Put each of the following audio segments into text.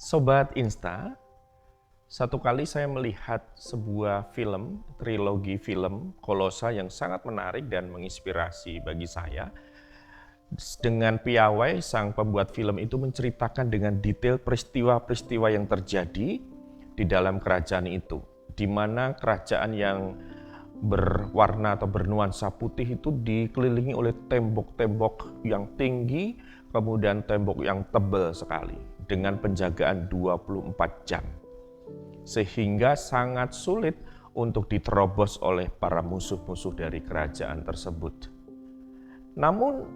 Sobat Insta, satu kali saya melihat sebuah film, trilogi film Kolosa yang sangat menarik dan menginspirasi bagi saya. Dengan piawai, sang pembuat film itu menceritakan dengan detail peristiwa-peristiwa yang terjadi di dalam kerajaan itu, di mana kerajaan yang berwarna atau bernuansa putih itu dikelilingi oleh tembok-tembok yang tinggi, kemudian tembok yang tebal sekali, dengan penjagaan 24 jam. Sehingga sangat sulit untuk diterobos oleh para musuh-musuh dari kerajaan tersebut. Namun,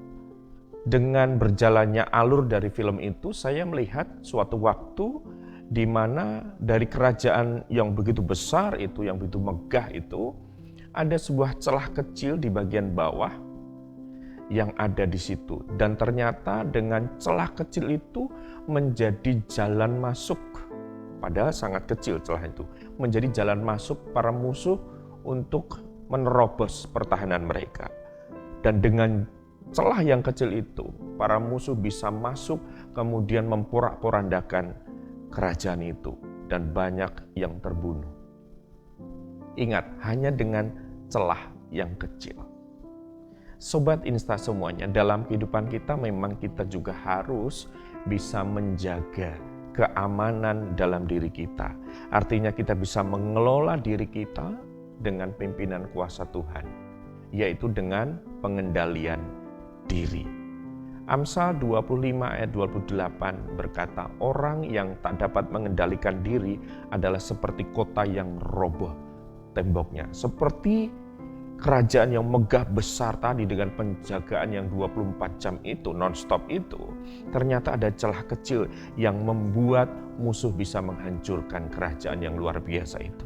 dengan berjalannya alur dari film itu, saya melihat suatu waktu di mana dari kerajaan yang begitu besar itu, yang begitu megah itu, ada sebuah celah kecil di bagian bawah yang ada di situ. Dan ternyata dengan celah kecil itu menjadi jalan masuk, padahal sangat kecil celah itu, menjadi jalan masuk para musuh untuk menerobos pertahanan mereka. Dan dengan celah yang kecil itu, para musuh bisa masuk kemudian memporak-porandakan kerajaan itu dan banyak yang terbunuh. Ingat, hanya dengan celah yang kecil. Sobat Insta semuanya, dalam kehidupan kita memang kita juga harus bisa menjaga keamanan dalam diri kita. Artinya kita bisa mengelola diri kita dengan pimpinan kuasa Tuhan, yaitu dengan pengendalian diri. Amsal 25 ayat 28 berkata, orang yang tak dapat mengendalikan diri adalah seperti kota yang roboh temboknya. Seperti kerajaan yang megah besar tadi dengan penjagaan yang 24 jam itu, non-stop itu, ternyata ada celah kecil yang membuat musuh bisa menghancurkan kerajaan yang luar biasa itu.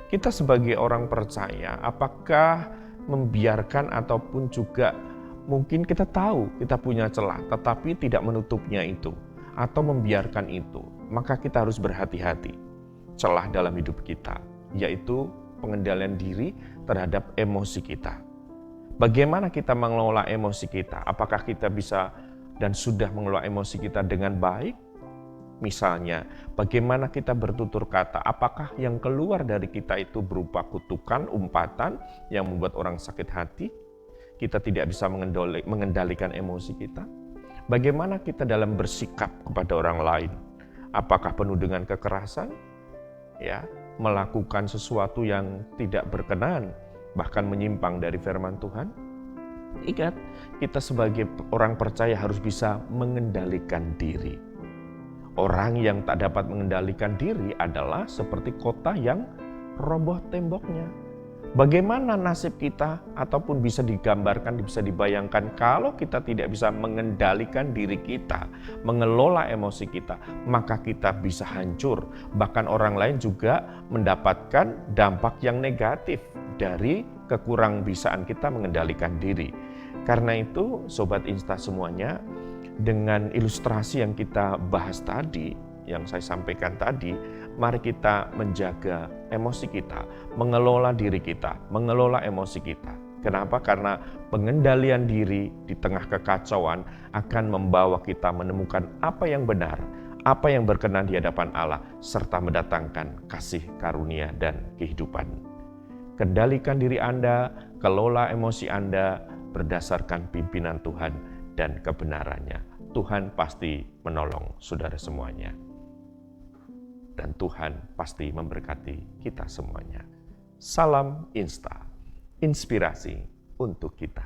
Kita sebagai orang percaya, apakah membiarkan ataupun juga mungkin kita tahu kita punya celah, tetapi tidak menutupnya itu, atau membiarkan itu, maka kita harus berhati-hati. Celah dalam hidup kita, yaitu pengendalian diri terhadap emosi kita. Bagaimana kita mengelola emosi kita? Apakah kita bisa dan sudah mengelola emosi kita dengan baik? Misalnya, bagaimana kita bertutur kata? Apakah yang keluar dari kita itu berupa kutukan, umpatan yang membuat orang sakit hati? Kita tidak bisa mengendalikan emosi kita. Bagaimana kita dalam bersikap kepada orang lain? Apakah penuh dengan kekerasan? Ya, melakukan sesuatu yang tidak berkenan, bahkan menyimpang dari firman Tuhan? Ingat, kita sebagai orang percaya harus bisa mengendalikan diri. Orang yang tak dapat mengendalikan diri adalah seperti kota yang roboh temboknya. Bagaimana nasib kita ataupun bisa digambarkan, bisa dibayangkan kalau kita tidak bisa mengendalikan diri kita, mengelola emosi kita, maka kita bisa hancur. Bahkan orang lain juga mendapatkan dampak yang negatif dari kekurangkisaan kita mengendalikan diri. Karena itu, Sobat Insta semuanya, dengan ilustrasi yang kita bahas tadi, yang saya sampaikan tadi, mari kita menjaga emosi kita, mengelola diri kita, mengelola emosi kita. Kenapa? Karena pengendalian diri di tengah kekacauan akan membawa kita menemukan apa yang benar, apa yang berkenan di hadapan Allah, serta mendatangkan kasih karunia dan kehidupan. Kendalikan diri Anda, kelola emosi Anda berdasarkan pimpinan Tuhan dan kebenarannya. Tuhan pasti menolong saudara semuanya. Dan Tuhan pasti memberkati kita semuanya. Salam Insta, inspirasi untuk kita.